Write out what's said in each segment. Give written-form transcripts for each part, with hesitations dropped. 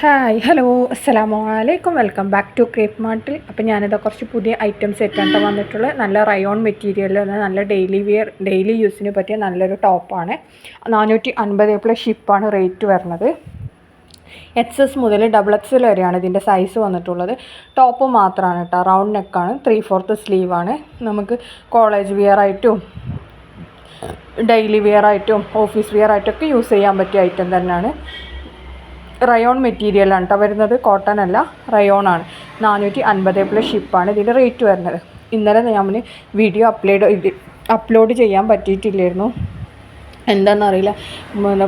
Hi hello അസ്സലാമു അലൈക്കും welcome back to crepe മാർട്ടിൽ. അപ്പോൾ ഞാനിതാ കുറച്ച് പുതിയ ഐറ്റംസ് ആയിട്ടാണ് വന്നിട്ടുള്ളത്. നല്ല റയോൺ മെറ്റീരിയൽ, നല്ല ഡെയിലി യൂസിന് പറ്റിയ നല്ലൊരു ടോപ്പാണ്. 450 ഷിപ്പാണ് റേറ്റ് വരുന്നത്. XS മുതൽ XXL വരെയാണ് ഇതിൻ്റെ സൈസ് വന്നിട്ടുള്ളത്. ടോപ്പ് മാത്രമാണ് കേട്ടോ, റൗണ്ട് നെക്കാണ്, 3/4 സ്ലീവാണ്. നമുക്ക് കോളേജ് വിയർ ആയിട്ടും ഡെയിലി വിയർ ആയിട്ടും ഓഫീസ് വിയർ ആയിട്ടൊക്കെ യൂസ് ചെയ്യാൻ പറ്റിയ ഐറ്റം തന്നെയാണ്. റയോൺ മെറ്റീരിയലാണ് കേട്ടോ വരുന്നത്, കോട്ടൺ അല്ല, റയോൺ ആണ്. 450 ഷിപ്പാണ് ഇതിൻ്റെ റേറ്റ് വരുന്നത്. ഇന്നലെ ഞാൻ വീഡിയോ അപ്ലോഡ് ചെയ്യാൻ പറ്റിയിട്ടില്ലായിരുന്നു, എന്താണെന്നറിയില്ല.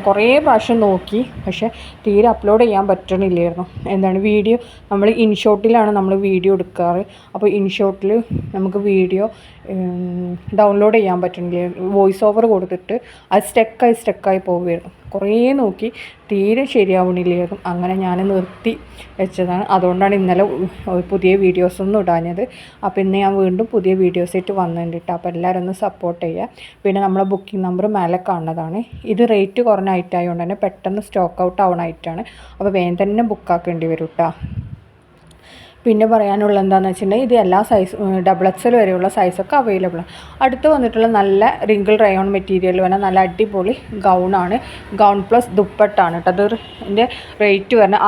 കുറേ പ്രാവശ്യം നോക്കി, പക്ഷേ തീരെ അപ്ലോഡ് ചെയ്യാൻ പറ്റണില്ലായിരുന്നു. വീഡിയോ നമ്മൾ ഇൻഷോട്ടിലാണ് നമ്മൾ വീഡിയോ എടുക്കാറ്. അപ്പോൾ ഇൻഷോട്ടിൽ നമുക്ക് വീഡിയോ ഡൗൺലോഡ് ചെയ്യാൻ പറ്റണില്ല. വോയിസ് ഓവർ കൊടുത്തിട്ട് അത് സ്റ്റക്കായി പോവുകയായിരുന്നു. കുറേ നോക്കി, തീരെ ശരിയാവണില്ലായിരുന്നു. അങ്ങനെ ഞാൻ നിർത്തി വെച്ചതാണ്. അതുകൊണ്ടാണ് ഇന്നലെ പുതിയ വീഡിയോസൊന്നും ഇടാഞ്ഞത്. അപ്പോൾ ഇന്ന് ഞാൻ വീണ്ടും പുതിയ വീഡിയോസായിട്ട് വന്നിട്ടുണ്ട്. അപ്പോൾ എല്ലാവരും ഒന്ന് സപ്പോർട്ട് ചെയ്യുക. പിന്നെ നമ്മളെ ബുക്കിംഗ് നമ്പർ മേലെ കാണുന്നതാണ്. ഇത് റേറ്റ് കുറഞ്ഞ ഐറ്റായതുകൊണ്ട് തന്നെ പെട്ടെന്ന് സ്റ്റോക്ക് ഔട്ട് ആവുന്ന ഐറ്റാണ്. അപ്പോൾ വേഗം തന്നെ ബുക്കാക്കേണ്ടി വരും കേട്ടോ. പിന്നെ പറയാനുള്ള എന്താണെന്ന് വെച്ചിട്ടുണ്ടെങ്കിൽ ഇത് എല്ലാ സൈസ് XXL വരെയുള്ള സൈസൊക്കെ അവൈലബിൾ ആണ്. അടുത്ത് വന്നിട്ടുള്ള നല്ല റിങ്കിൾ റയോൺ മെറ്റീരിയൽ വേണം, നല്ല അടിപൊളി ഗൗണാണ്. ഗൗൺ പ്ലസ് ദുപ്പട്ടാണ് കേട്ടോ. ഇതിൻ്റെ റേറ്റ് വരുന്നത്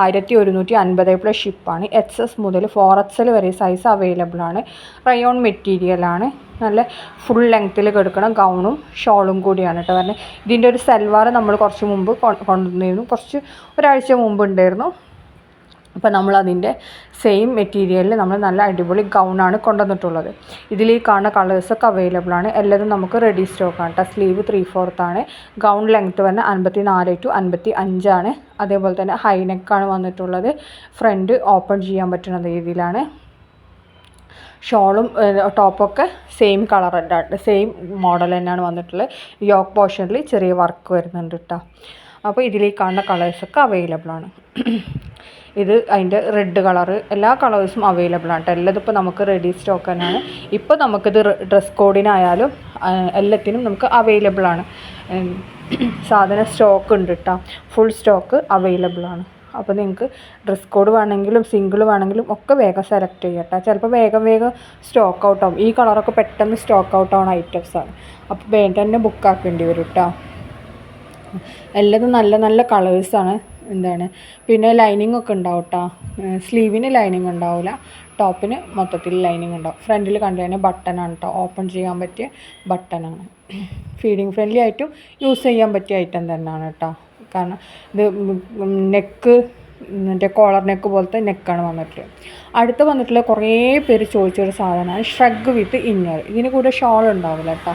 1150 ഷിപ്പാണ്. XS മുതൽ 4XL വരെ സൈസ് അവൈലബിൾ ആണ്. റയോൺ മെറ്റീരിയലാണ്, നല്ല ഫുൾ ലെങ്ത്തിൽ കിടക്കണം ഗൗണും ഷോളും കൂടിയാണ് കേട്ടോ പറഞ്ഞത്. ഇതിൻ്റെ ഒരു സൽവാർ നമ്മൾ കുറച്ച് മുമ്പ് കൊണ്ടുവന്നിരുന്നു, ഒരാഴ്ച മുമ്പ് ഉണ്ടായിരുന്നു. അപ്പോൾ നമ്മളതിൻ്റെ സെയിം മെറ്റീരിയലിൽ നമ്മൾ നല്ല അടിപൊളി ഗൗണാണ് കൊണ്ടുവന്നിട്ടുള്ളത്. ഇതിൽ ഈ കാണുന്ന കളേഴ്സൊക്കെ അവൈലബിൾ ആണ്. എല്ലാതും നമുക്ക് റെഡി സ്റ്റോക്കാണ് കേട്ടോ. സ്ലീവ് 3/4 ആണ്. ഗൗൺ ലെങ്ത്ത് പറഞ്ഞാൽ 54 to 55 ആണ്. അതേപോലെ തന്നെ ഹൈനെക്കാണ് വന്നിട്ടുള്ളത്. ഫ്രണ്ട് ഓപ്പൺ ചെയ്യാൻ പറ്റുന്ന രീതിയിലാണ്. ഷോളും ടോപ്പൊക്കെ സെയിം കളർ തന്നെയാണ്, സെയിം മോഡൽ തന്നെയാണ് വന്നിട്ടുള്ളത്. യോക്ക് പോർഷനിൽ ചെറിയ വർക്ക് വരുന്നുണ്ട് കേട്ടോ. അപ്പോൾ ഇതിലേക്ക് കാണുന്ന കളേഴ്സൊക്കെ അവൈലബിൾ ആണ്. ഇത് അതിൻ്റെ റെഡ് കളറ്, എല്ലാ കളേഴ്സും അവൈലബിൾ ആണ് കേട്ടോ. എല്ലാതും ഇപ്പോൾ നമുക്ക് റെഡി സ്റ്റോക്ക് തന്നെയാണ്. ഇപ്പോൾ നമുക്കിത് ഡ്രസ് കോഡിനായാലും എല്ലാത്തിനും നമുക്ക് അവൈലബിൾ ആണ്. സാധനം സ്റ്റോക്ക് ഉണ്ട് കേട്ടോ, ഫുൾ സ്റ്റോക്ക് അവൈലബിൾ ആണ്. അപ്പോൾ നിങ്ങൾക്ക് ഡ്രസ് കോഡ് വേണമെങ്കിലും സിംഗിൾ വേണമെങ്കിലും ഒക്കെ വേഗം സെലക്ട് ചെയ്യാം കേട്ടോ. ചിലപ്പോൾ വേഗം സ്റ്റോക്ക് ഔട്ട് ആവും. ഈ കളറൊക്കെ പെട്ടെന്ന് സ്റ്റോക്ക് ഔട്ട് ആവുന്ന ഐറ്റംസാണ്. അപ്പോൾ വേഗം തന്നെ ബുക്കാക്കേണ്ടി വരും കേട്ടോ. എല്ലാതും നല്ല കളേഴ്സാണ്. പിന്നെ ലൈനിങ് ഒക്കെ ഉണ്ടാവും കേട്ടോ. സ്ലീവിന് ലൈനിങ് ഉണ്ടാവില്ല, ടോപ്പിന് മൊത്തത്തിൽ ലൈനിങ് ഉണ്ടാവും. ഫ്രണ്ടിൽ കണ്ടു കഴിഞ്ഞാൽ ബട്ടനാണ് കേട്ടോ, ഓപ്പൺ ചെയ്യാൻ പറ്റിയ ബട്ടനാണ്. ഫീഡിങ് ഫ്രണ്ട്ലി ആയിട്ടും യൂസ് ചെയ്യാൻ പറ്റിയ ഐറ്റം തന്നെയാണ് കേട്ടോ. കാരണം ഇത് നെക്ക് കോളർ നെക്ക് പോലത്തെ നെക്കാണ് വന്നിട്ടുള്ളത്. അടുത്ത് വന്നിട്ടുള്ള കുറേ പേര് ചോദിച്ചൊരു സാധനമാണ് ഷ്രഗ് വിത്ത് ഇന്നർ. ഇതിന് കൂടെ ഷോൾ ഉണ്ടാവില്ല കേട്ടോ.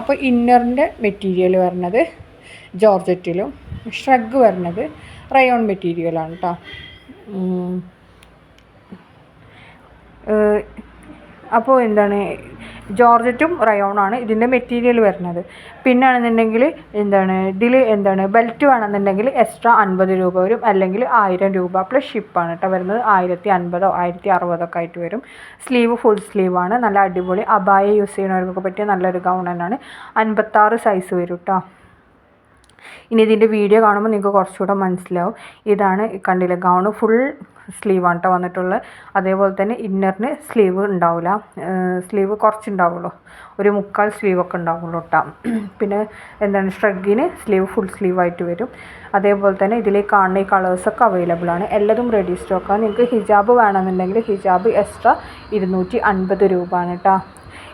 അപ്പോൾ ഇന്നറിൻ്റെ മെറ്റീരിയൽ വരുന്നത് ജോർജറ്റിലും ഷ്രഗ് വരുന്നത് റയോൺ മെറ്റീരിയലാണ് കേട്ടോ. അപ്പോൾ ജോർജറ്റും റയോണാണ് ഇതിൻ്റെ മെറ്റീരിയൽ വരുന്നത്. പിന്നെ ആണെന്നുണ്ടെങ്കിൽ ഇതിൽ ബെൽറ്റ് വേണമെന്നുണ്ടെങ്കിൽ എക്സ്ട്രാ 50 രൂപ വരും, അല്ലെങ്കിൽ 1000 രൂപ പ്ലസ് ഷിപ്പാണ് കേട്ടോ വരുന്നത്. 1050 1060 ഒക്കെ ആയിട്ട് വരും. സ്ലീവ് ഫുൾ സ്ലീവാണ്. നല്ല അടിപൊളി അബായ യൂസ് ചെയ്യുന്നവർക്കൊക്കെ പറ്റിയ നല്ലൊരു ഗൗൺ തന്നെയാണ്. 56 സൈസ് വരും കേട്ടോ. ഇനി ഇതിൻ്റെ വീഡിയോ കാണുമ്പോൾ നിങ്ങൾക്ക് കുറച്ചുകൂടെ മനസ്സിലാവും. ഇതാണ് കണ്ടില്ല, ഗൗണ് ഫുൾ സ്ലീവാണ് കേട്ടോ വന്നിട്ടുള്ളത്. അതേപോലെ തന്നെ ഇന്നറിന് സ്ലീവ് ഉണ്ടാവില്ല, സ്ലീവ് കുറച്ചുണ്ടാവുള്ളൂ, ഒരു 3/4 സ്ലീവൊക്കെ ഉണ്ടാവുള്ളൂ കേട്ടോ. പിന്നെ ഷ്രഗിന് സ്ലീവ് ഫുൾ സ്ലീവായിട്ട് വരും. അതേപോലെ തന്നെ ഇതിലേക്ക് കാണുന്ന ഈ കളേഴ്സൊക്കെ അവൈലബിൾ ആണ്. എല്ലാതും റെഡി സ്റ്റോക്കാണ്. നിങ്ങൾക്ക് ഹിജാബ് വേണമെന്നുണ്ടെങ്കിൽ ഹിജാബ് എക്സ്ട്രാ 250 രൂപ ആണ് കേട്ടോ.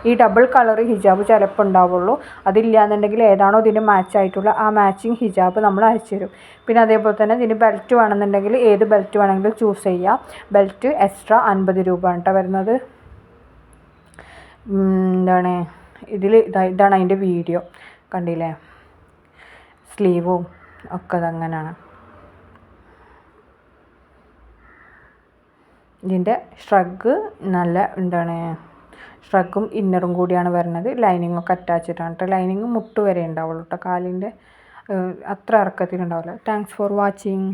ഈ ഡബിൾ കളർ ഹിജാബ് ചിലപ്പോൾ ഉണ്ടാവുള്ളൂ. അതില്ലാന്നുണ്ടെങ്കിൽ ഏതാണോ ഇതിന് മാച്ച് ആയിട്ടുള്ള ആ മാച്ചിങ് ഹിജാബ് നമ്മൾ അയച്ചു തരും. പിന്നെ അതേപോലെ തന്നെ ഇതിന് ബെൽറ്റ് വേണമെന്നുണ്ടെങ്കിൽ ഏത് ബെൽറ്റ് വേണമെങ്കിലും ചൂസ് ചെയ്യാം. ബെൽറ്റ് എക്സ്ട്രാ 50 രൂപ ആണ് കേട്ടോ വരുന്നത്. ഇതാണ് അതിൻ്റെ വീഡിയോ കണ്ടില്ലേ, സ്ലീവും ഒക്കെ അതങ്ങനെയാണ്. ഇതിൻ്റെ ഷ്രഗ് നല്ല ഷ്രഗും ഇന്നറും കൂടിയാണ് വരുന്നത്. ലൈനിങ്ങൊക്കെ അറ്റാച്ചിട്ടാണ് കേട്ടോ. ലൈനിങ് മുട്ട് വരെ ഉണ്ടാവുള്ളൂ കേട്ടോ, കാലിൻ്റെ അത്ര ഇറക്കത്തിലുണ്ടാവില്ല. Thanks for watching.